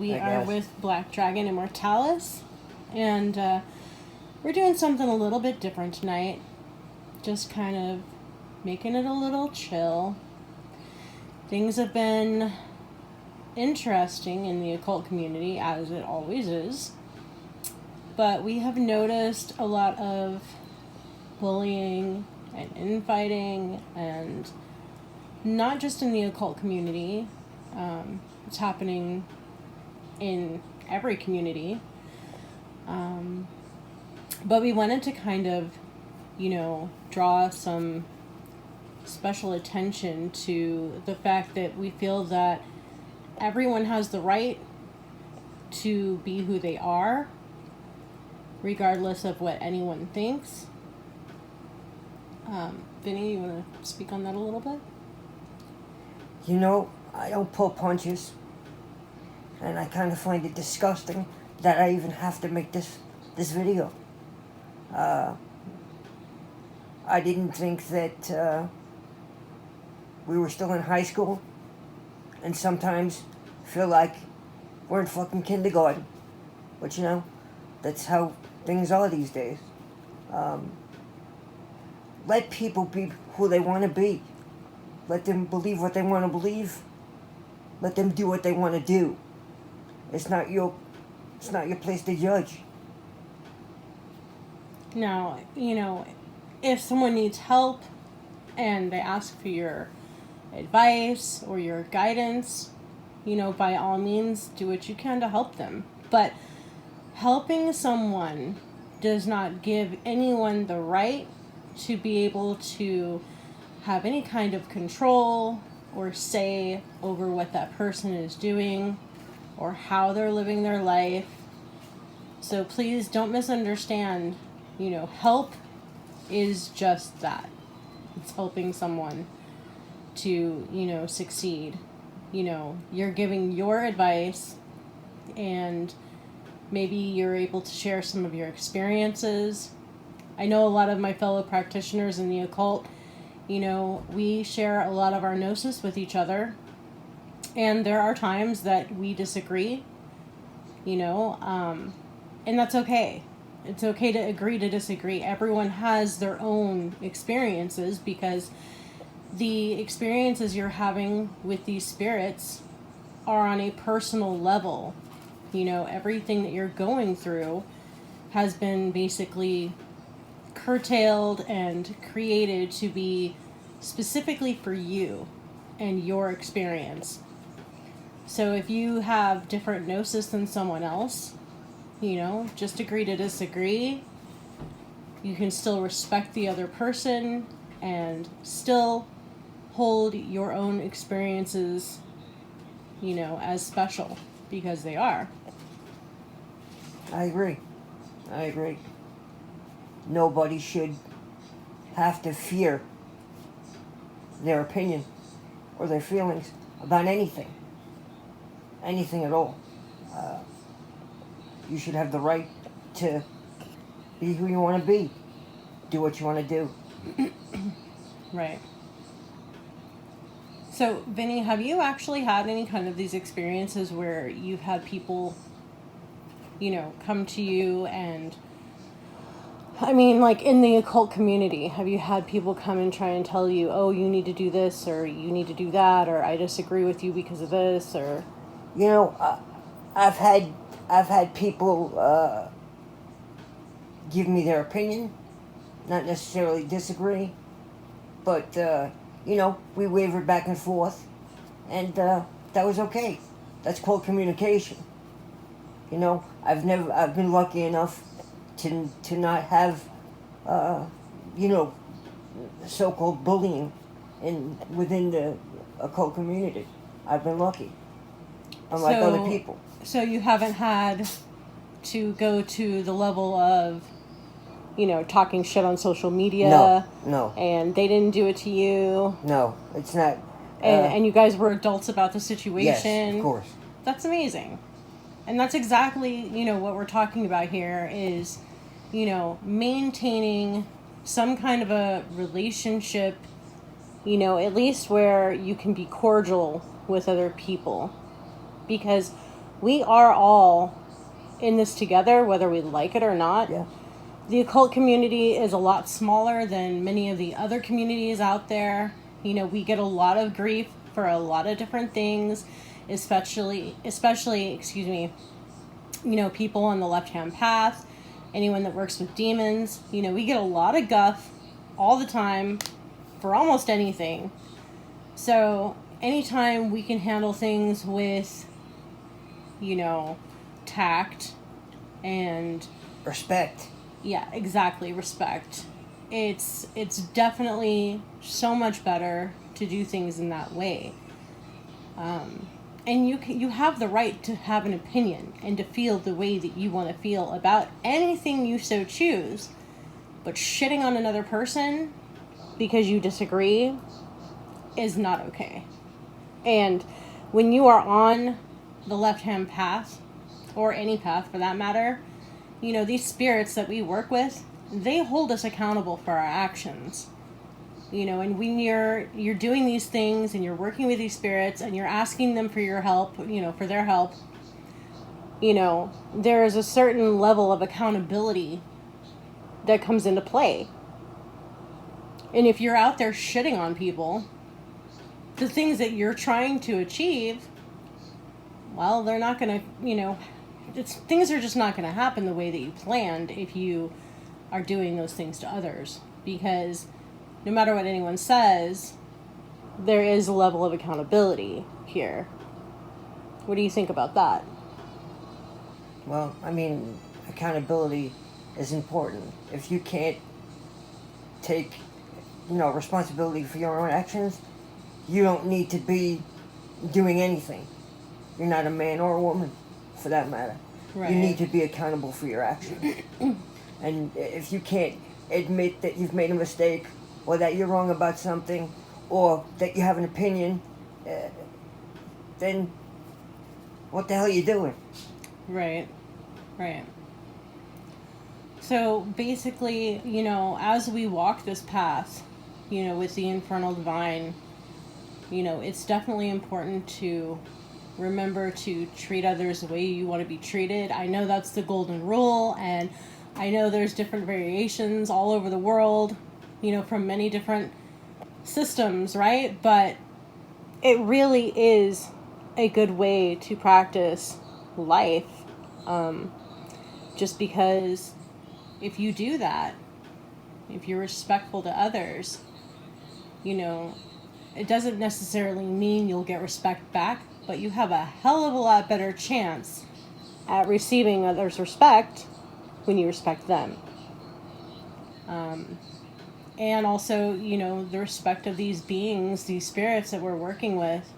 we are with Black Dragon Immortalis, and we're doing something a little bit different tonight. Just kind of making it a little chill. Things have been interesting in the occult community, as it always is. But we have noticed a lot of bullying and infighting, and not just in the occult community. It's happening in every community. But we wanted to kind of, draw some special attention to the fact that we feel that everyone has the right to be who they are, regardless of what anyone thinks. Vinny, you want to speak on that a little bit? I don't pull punches, and I kind of find it disgusting that I even have to make this video. I didn't think that we were still in high school, and sometimes feel like we're in fucking kindergarten. But that's how things are these days. Let people be who they want to be. Let them believe what they want to believe. Let them do what they want to do. It's not your place to judge. Now, if someone needs help and they ask for your advice or your guidance, by all means, do what you can to help them. But helping someone does not give anyone the right to be able to have any kind of control or say over what that person is doing or how they're living their life. So please don't misunderstand. Help is just that. It's helping someone to, succeed. You're giving your advice, and maybe you're able to share some of your experiences. I know a lot of my fellow practitioners in the occult, we share a lot of our gnosis with each other, and there are times that we disagree, and that's okay. It's okay to agree to disagree. Everyone has their own experiences, because the experiences you're having with these spirits are on a personal level. Everything that you're going through has been basically curtailed and created to be specifically for you and your experience. So if you have different gnosis than someone else, just agree to disagree. You can still respect the other person and still hold your own experiences, as special, because they are. I agree. Nobody should have to fear their opinion or their feelings about anything at all. You should have the right to be who you want to be, do what you want to do. Right. So, Vinny, have you actually had any kind of these experiences where you've had people, come to you and, like in the occult community, have you had people come and try and tell you, oh, you need to do this, or you need to do that, or I disagree with you because of this, or... I've had people give me their opinion, not necessarily disagree, but we wavered back and forth, and that was okay. That's called communication. I've been lucky enough to not have so-called bullying within the occult community. I've been lucky, unlike other people. So you haven't had to go to the level of, talking shit on social media? No. And they didn't do it to you? No, it's not. And you guys were adults about the situation? Yes, of course. That's amazing. And that's exactly, what we're talking about here is, maintaining some kind of a relationship, at least where you can be cordial with other people. Because we are all in this together, whether we like it or not. Yeah. The occult community is a lot smaller than many of the other communities out there. You know, we get a lot of grief for a lot of different things, especially, excuse me, you know, people on the left-hand path, anyone that works with demons. You know, we get a lot of guff all the time for almost anything. So anytime we can handle things with, you know, tact and Respect. yeah, exactly, respect. It's definitely so much better to do things in that way. And you have the right to have an opinion and to feel the way that you want to feel about anything you so choose. But shitting on another person because you disagree is not okay. And when you are on the left-hand path, or any path for that matter, you know, these spirits that we work with, they hold us accountable for our actions. You know, and when you're doing these things and you're working with these spirits and you're asking them for your help, you know, for their help, you know, there is a certain level of accountability that comes into play. And if you're out there shitting on people, the things that you're trying to achieve, well, they're not going to, you know, things are just not going to happen the way that you planned if you are doing those things to others. Because no matter what anyone says, there is a level of accountability here. What do you think about that? Well, I mean, accountability is important. If you can't take, you know, responsibility for your own actions, you don't need to be doing anything. You're not a man or a woman, for that matter. Right. You need to be accountable for your actions. And if you can't admit that you've made a mistake, or that you're wrong about something, or that you have an opinion, then what the hell are you doing? Right. So basically, you know, as we walk this path, you know, with the infernal divine, you know, it's definitely important to remember to treat others the way you want to be treated. I know that's the golden rule, and I know there's different variations all over the world, you know, from many different systems, right? But it really is a good way to practice life. Just because if you do that, if you're respectful to others, you know, it doesn't necessarily mean you'll get respect back, but you have a hell of a lot better chance at receiving others' respect when you respect them. And also, you know, the respect of these beings, these spirits that we're working with,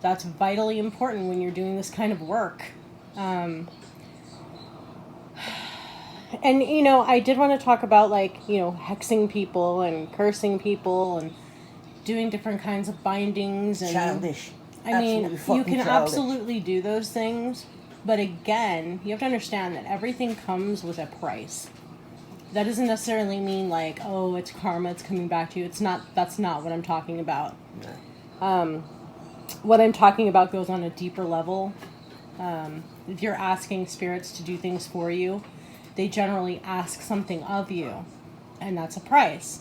that's vitally important when you're doing this kind of work. And, you know, I did want to talk about, like, you know, hexing people and cursing people and doing different kinds of bindings. And Childish. I mean, you can childish. absolutely do those things, but again, you have to understand that everything comes with a price. That doesn't necessarily mean like, oh, it's karma, it's coming back to you. That's not what I'm talking about. No. What I'm talking about goes on a deeper level. If you're asking spirits to do things for you, they generally ask something of you, and that's a price.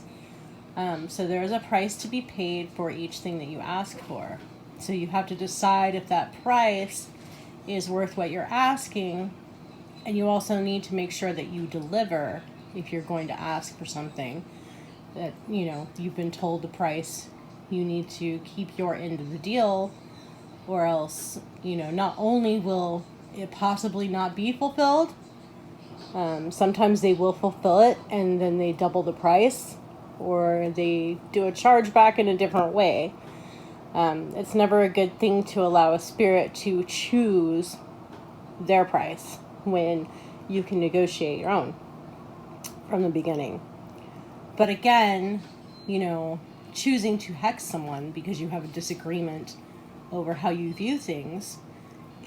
So there is a price to be paid for each thing that you ask for. So you have to decide if that price is worth what you're asking, and you also need to make sure that you deliver if you're going to ask for something that, you know, you've been told the price. You need to keep your end of the deal, or else, you know, not only will it possibly not be fulfilled, sometimes they will fulfill it and then they double the price, or they do a chargeback in a different way. It's never a good thing to allow a spirit to choose their price when you can negotiate your own from the beginning. But again, you know, choosing to hex someone because you have a disagreement over how you view things,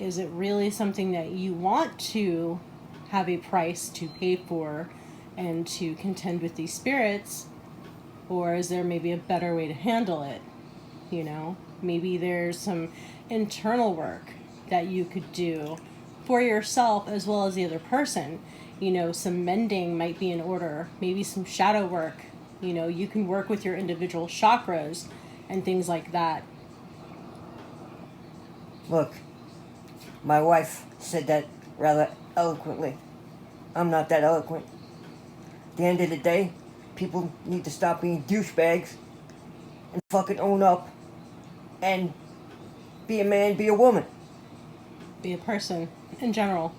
is it really something that you want to have a price to pay for and to contend with these spirits? Or is there maybe a better way to handle it? You know, maybe there's some internal work that you could do for yourself as well as the other person. You know, some mending might be in order, maybe some shadow work. You know, you can work with your individual chakras and things like that. Look, my wife said that rather eloquently. I'm not that eloquent. At the end of the day, people need to stop being douchebags and fucking own up and be a man, be a woman. Be a person in general.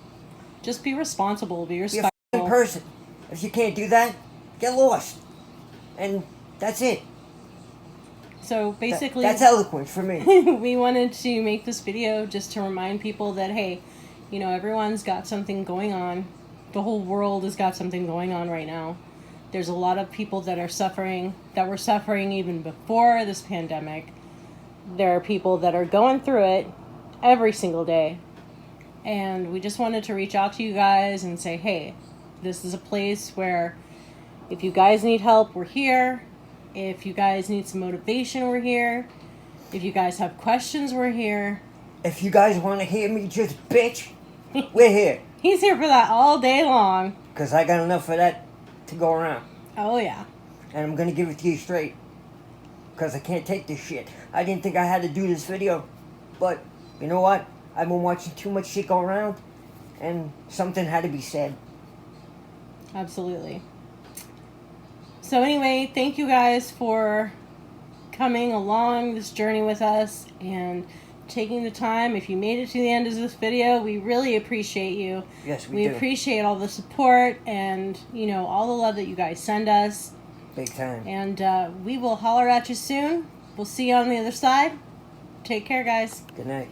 Just be responsible, be Be a respectful. fucking person. If you can't do that, get lost. And that's it. So basically, that's eloquent for me. we wanted to make this video just to remind people that, hey, you know, everyone's got something going on. The whole world has got something going on right now. There's a lot of people that are suffering, that were suffering even before this pandemic. There are people that are going through it every single day. And we just wanted to reach out to you guys and say, hey, this is a place where if you guys need help, we're here. If you guys need some motivation, we're here. If you guys have questions, we're here. If you guys want to hear me just bitch, we're here. He's here for that all day long. Because I got enough of that to go around. Oh, yeah. And I'm going to give it to you straight. Because I can't take this shit. I didn't think I had to do this video. But, you know what? I've been watching too much shit go around. And something had to be said. Absolutely. So anyway, thank you guys for coming along this journey with us and taking the time. If you made it to the end of this video, we really appreciate you. Yes, we do. We appreciate all the support and, you know, all the love that you guys send us. Big time. And we will holler at you soon. We'll see you on the other side. Take care, guys. Good night.